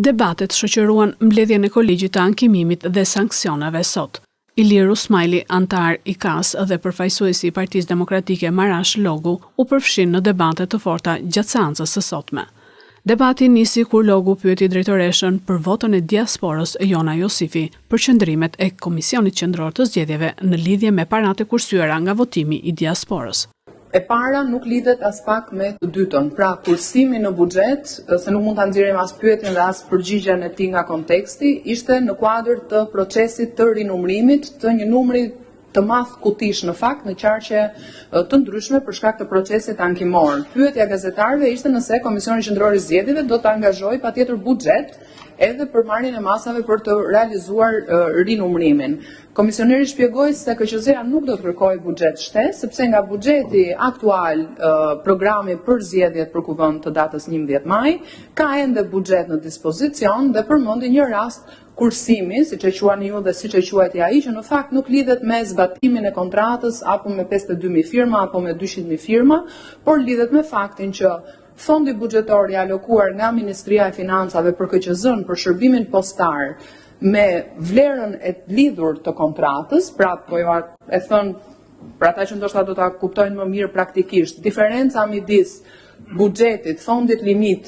Debatet shoqëruan mbledhjen e kolegjit të ankimimit dhe sanksioneve sot. Ilir Usmajli, antar i KAS dhe përfaqësuesi i Partisë Demokratike Marash Logu, u përfshin në debate të forta gjatë seancës së sotme. Debati nisi kur Logu pyeti drejtoreshën për votën e diasporës Jona Josifi për qëndrimet e Komisionit Qendror të Zgjedhjeve në lidhje me paratë kursyera nga votimi i diasporës. E para nuk lidhet as pak me të dytën, pra kursimi në buxhet, se nuk mund ta nxjerrim as pyetjen dhe as përgjigjen e tij nga konteksti, ishte në kuadër të procesit të rinumërimit të një numri të madh kutish në fakt në qarqe të ndryshme për shkak të procesit ankimor. Pyetja e gazetarëve ishte nëse Komisioni Qendror i Zgjedhjeve do të angazhojë patjetër buxhet edhe për marrjen e masave për të realizuar rinumërimin. Komisioneri shpjegoi se KQZ-ja nuk do të kërkojë buxhet shtesë, sepse nga buxheti aktual programi për zgjedhjet për kuvend të datës 11 maj ka ende buxhet në dispozicion dhe përmendi një rast kursimi, siç e quani ju dhe siç e quajti ai, që në fakt nuk lidhet me zbatimin e kontratës apo me 52.000 firma apo me 200.000 firma, por lidhet me faktin që fondi buxhetor i alokuar nga Ministria e Financave për KQZ-n për shërbimin postar me vlerën e lidhur të kontratës, pra po e thon për ata që ndoshta do ta kuptojnë më mirë praktikisht, diferenca midis buxhetit, fondit limit